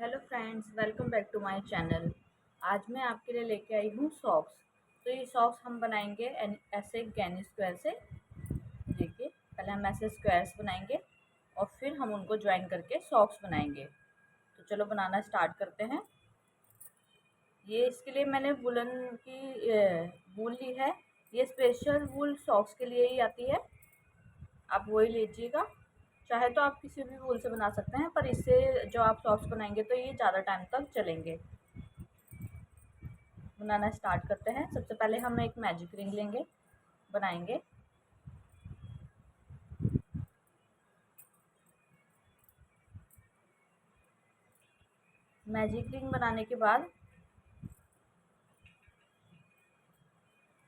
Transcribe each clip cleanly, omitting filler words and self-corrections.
Hello friends, welcome back to my channel. आज मैं आपके लिए लेके आई हूँ सॉक्स। तो ये सॉक्स हम बनाएंगे ऐसे गैनी स्क्वायर से। देखिए, पहले हम ऐसे स्क्वायर्स बनाएंगे और फिर हम उनको ज्वाइन करके सॉक्स बनाएंगे। तो चलो बनाना स्टार्ट करते हैं। ये इसके लिए मैंने वुलन की वूल ली है। ये स्पेशल वूल सॉक्स के लिए ही आती है, आप वही लीजिएगा। चाहे तो आप किसी भी वूल से बना सकते हैं, पर इससे जो आप सॉक्स बनाएंगे तो ये ज़्यादा टाइम तक चलेंगे। बनाना स्टार्ट करते हैं। सबसे पहले हम एक मैजिक रिंग लेंगे, बनाएंगे। मैजिक रिंग बनाने के बाद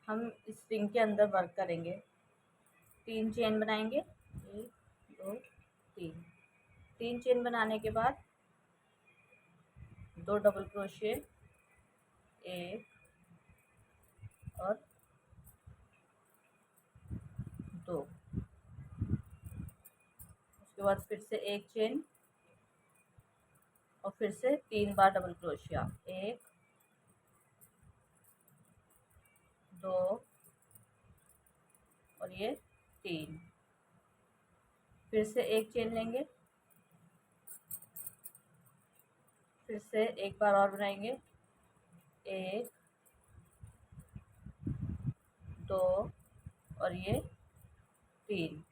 हम इस रिंग के अंदर वर्क करेंगे। 3 चेन बनाएंगे, 1 2 3। 3 चेन बनाने के बाद 2 डबल क्रोशिए, 1 और 2। उसके बाद फिर से 1 चेन और फिर से 3 बार डबल क्रोशिया, 1 2 और ये 3। फिर से 1 चेन लेंगे, फिर से एक बार और बनाएंगे, 1 2 और ये 3।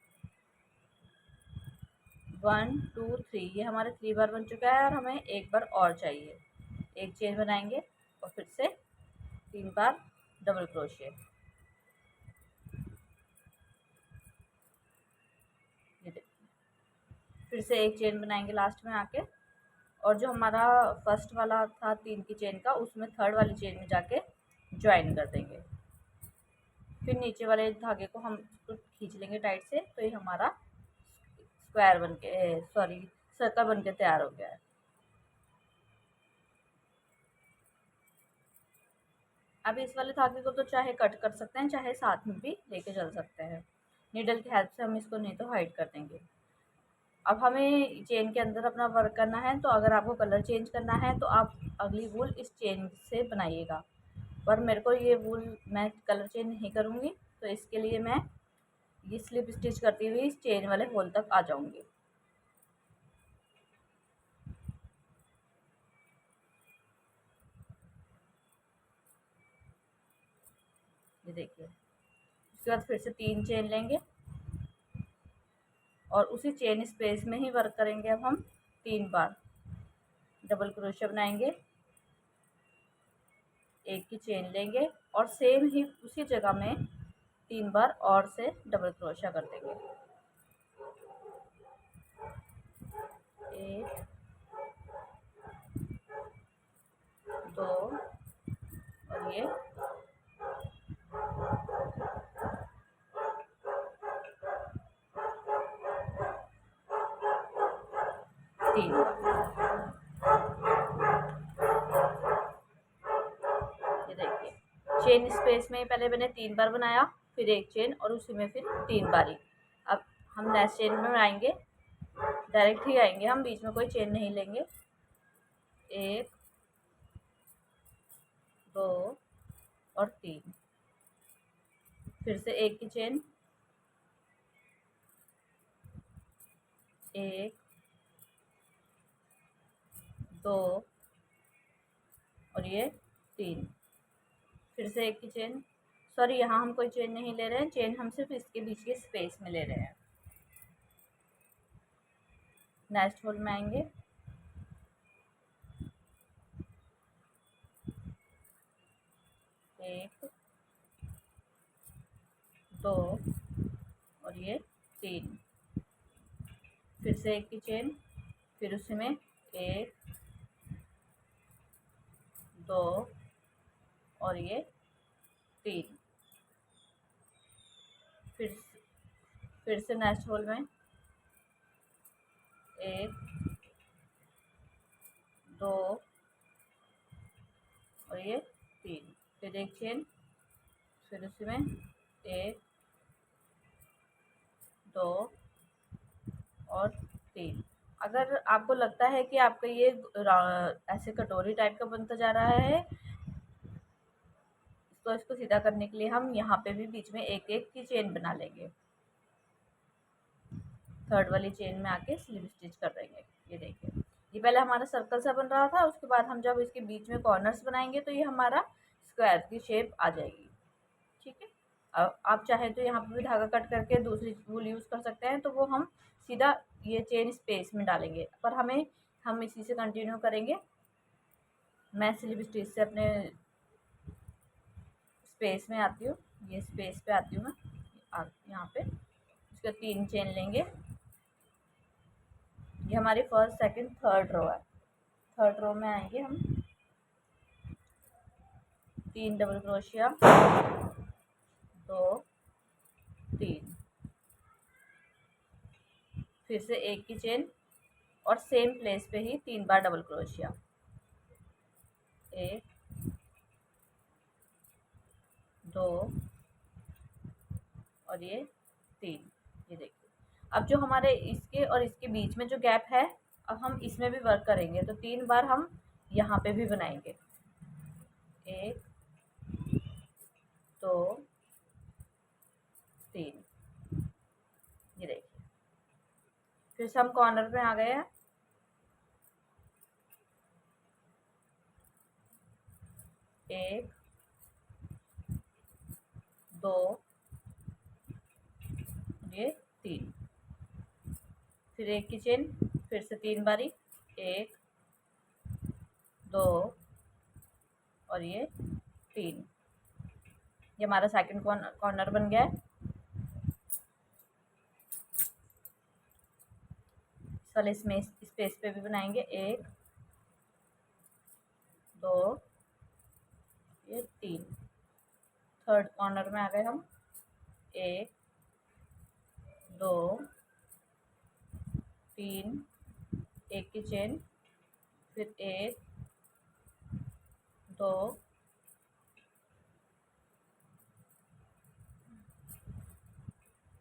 1 2 3, ये हमारे 3 बार बन चुका है और हमें एक बार और चाहिए। 1 चेन बनाएंगे और फिर से 3 बार डबल क्रोशिए। ये देखिए, फिर से 1 चेन बनाएंगे लास्ट में आके, और जो हमारा फर्स्ट वाला था 3 की चेन का, उसमें थर्ड वाली चेन में जाके ज्वाइन कर देंगे। फिर नीचे वाले धागे को हम खींच लेंगे टाइट से, तो ये हमारा स्क्वायर बन के सॉरी सर्कल बन के तैयार हो गया है। अब इस वाले धागे को तो चाहे कट कर सकते हैं, चाहे साथ में भी लेके चल सकते हैं। नीडल की हेल्प से हम इसको नहीं तो हाइड कर देंगे। अब हमें चेन के अंदर अपना वर्क करना है, तो अगर आपको कलर चेंज करना है तो आप अगली वूल इस चेन से बनाइएगा। पर मेरे को ये वूल मैं कलर चेंज नहीं करूँगी, तो इसके लिए मैं ये स्लिप स्टिच करती हुई इस चेन वाले होल तक आ जाऊँगी। ये देखिए, उसके बाद फिर से 3 चेन लेंगे और उसी चेन स्पेस में ही वर्क करेंगे। अब हम 3 बार डबल क्रोशिया बनाएंगे, एक की चेन लेंगे और सेम ही उसी जगह में 3 बार और से डबल क्रोशिया कर देंगे। 1 2 और ये 3 बार। ये देखिए, चेन स्पेस में पहले मैंने 3 बार बनाया, फिर 1 चेन और उसी में फिर 3 बारी। अब हम नेक्स्ट चेन में आएंगे, डायरेक्ट ही आएंगे, हम बीच में कोई चेन नहीं लेंगे। 1 2 और 3। फिर से 1 की चेन, 1 2 और ये 3। फिर से 1 की चेन, सॉरी यहाँ हम कोई चेन नहीं ले रहे हैं, चेन हम सिर्फ इसके बीच के स्पेस में ले रहे हैं। नेक्स्ट होल में आएंगे, 1 2 और ये 3। फिर से 1 की चेन, फिर उसी में 1 2 और ये 3। फिर से नेक्स्ट होल में 1 2 और ये 3। फिर 1 चेन, फिर उसी में 1 2 और 3। अगर आपको लगता है कि आपका ये ऐसे कटोरी टाइप का बनता जा रहा है, तो इसको सीधा करने के लिए हम यहाँ पे भी बीच में एक एक की चेन बना लेंगे। थर्ड वाली चेन में आके स्लिप स्टिच कर देंगे। ये देखिए, ये पहले हमारा सर्कल सा बन रहा था, उसके बाद हम जब इसके बीच में कॉर्नर्स बनाएंगे तो ये हमारा स्क्वायर की शेप आ जाएगी। ठीक है, अब आप चाहे तो यहाँ पे भी धागा कट करके दूसरी वूल यूज़ कर सकते हैं, तो वो हम सीधा ये चेन स्पेस में डालेंगे, पर हम इसी से कंटिन्यू करेंगे। मैं स्लिप स्टिच से अपने स्पेस में आती हूँ, ये स्पेस पे आती हूँ मैं यहाँ पे। उसके 3 चेन लेंगे। ये हमारी फर्स्ट सेकंड थर्ड रो है। थर्ड रो में आएंगे हम, 3 डबल क्रोशिया, 2 3, फिर से एक की चेन और सेम प्लेस पे ही 3 बार डबल क्रोशिया, 1 2 और ये 3। ये देखिए, अब जो हमारे इसके और इसके बीच में जो गैप है, अब हम इसमें भी वर्क करेंगे, तो 3 बार हम यहाँ पे भी बनाएंगे, 1 2 3। ये देखिए, फिर से हम कॉर्नर पे आ गए हैं, 1 2 ये 3, फिर एक की चेन, फिर से 3 बारी, 1 2 और ये 3। ये हमारा सेकंड कॉर्नर बन गया है। इस वाले स्पेस पे भी बनाएंगे, 1 2 ये 3। थर्ड कॉर्नर में आ गए हम, 1 2 3, एक की चेन, फिर 1 2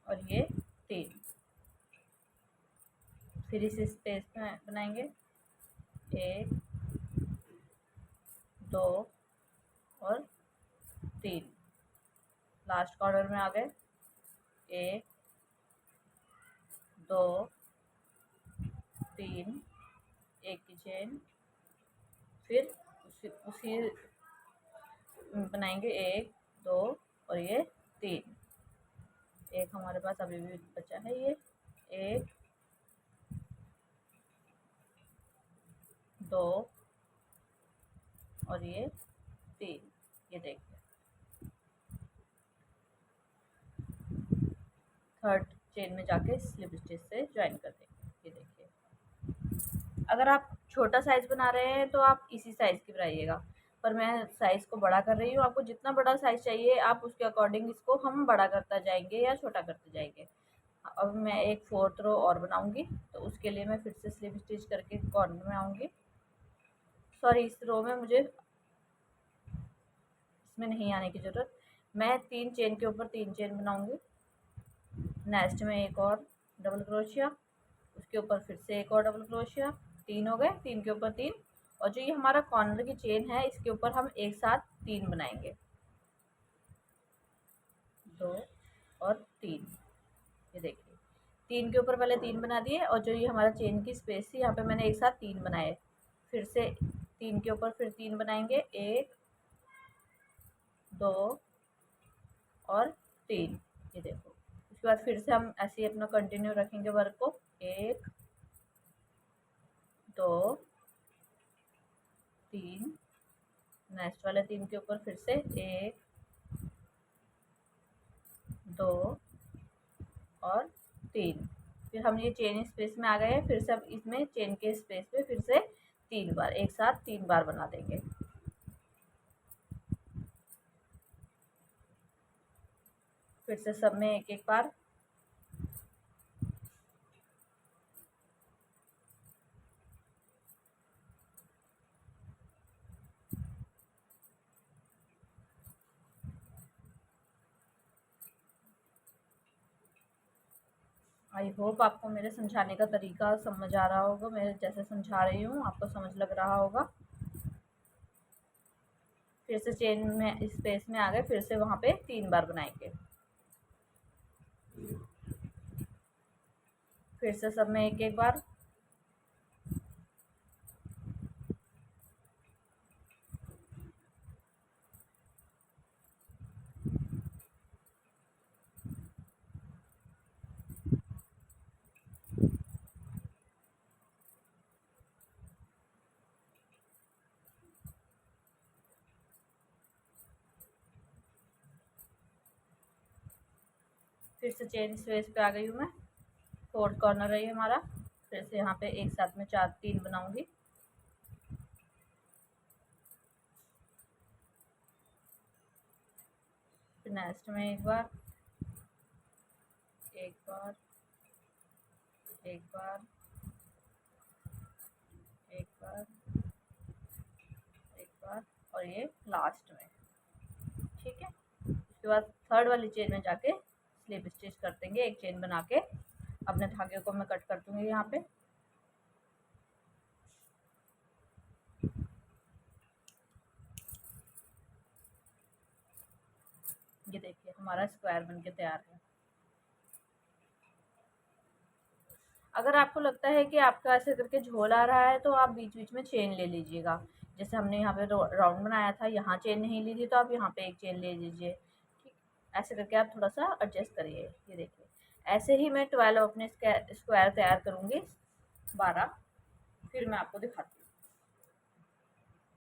और ये 3। फिर इस स्पेस में बनाएंगे, 1 2 और 3। लास्ट कॉर्नर में आ गए, 1 2 3, एक की चेन, फिर उसी बनाएंगे, 1 2 और ये 3। एक हमारे पास अभी भी बचा है, ये 1 2 और ये 3। ये देखिए, थर्ड चेन में जाके स्लिप स्टिच से ज्वाइन कर देंगे। ये देखिए, अगर आप छोटा साइज बना रहे हैं तो आप इसी साइज की बनाइएगा, पर मैं साइज को बड़ा कर रही हूँ। आपको जितना बड़ा साइज चाहिए आप उसके अकॉर्डिंग इसको हम बड़ा करता जाएंगे या छोटा करते जाएंगे। अब मैं एक 4th रो और बनाऊंगी, तो उसके लिए मैं फिर से स्लिप स्टिच करके कॉर्नर में आऊंगी। सॉरी, इस रो में मुझे इसमें नहीं आने की ज़रूरत। मैं 3 चेन के ऊपर 3 चेन बनाऊंगी। नेक्स्ट में एक और डबल क्रोशिया, उसके ऊपर फिर से एक और डबल क्रोशिया, 3 हो गए, 3 के ऊपर 3। और जो ये हमारा कॉर्नर की चेन है, इसके ऊपर हम एक साथ 3 बनाएंगे, 2 और 3। ये देखिए, 3 के ऊपर पहले 3 बना दिए, और जो ये हमारा चेन की स्पेस थी, यहाँ पे मैंने एक साथ 3 बनाए। फिर से 3 के ऊपर फिर 3 बनाएंगे, 1 2 और 3। ये देखो, उसके बाद फिर से हम ऐसे ही अपना कंटिन्यू रखेंगे वर्क को, 1 2 3। नेक्स्ट वाले 3 के ऊपर फिर से 1 2 और 3। फिर हम ये चेन स्पेस में आ गए हैं, फिर से अब इसमें चेन के स्पेस पे फिर से 3 बार, एक साथ 3 बार बना देंगे। फिर से सब में एक एक बार। आई होप आपको मेरे समझाने का तरीका समझ आ रहा होगा, मैं जैसे समझा रही हूँ आपको समझ लग रहा होगा। फिर से चेन में इस स्पेस में आ गए, फिर से वहाँ पे 3 बार बनाएंगे। फिर से सब में एक एक बार। फिर से चेन स्पेस पे आ गई हूँ मैं, फोर्थ कॉर्नर है ये हमारा। फिर से यहाँ पे एक साथ में 3 बनाऊंगी। फिर नेक्स्ट में एक बार, एक बार, एक बार, एक बार, एक बार, और ये लास्ट में। ठीक है, उसके बाद थर्ड वाली चेन में जाके स्लिप स्टिच कर देंगे। एक चेन बना के अपने धागे को मैं कट कर दूंगी यहाँ पे। ये देखिए हमारा स्क्वायर बनके तैयार है। अगर आपको लगता है कि आपका ऐसे करके झोल आ रहा है तो आप बीच बीच में चेन ले लीजिएगा। जैसे हमने यहाँ पे राउंड बनाया था, यहाँ चेन नहीं ली थी तो आप यहाँ पे एक चेन ले लीजिए। ठीक, ऐसे करके आप थोड़ा सा एडजस्ट करिए। ये देखिए ऐसे ही मैं 12 अपने स्क्वायर तैयार करूँगी, 12 फिर मैं आपको दिखाती हूँ।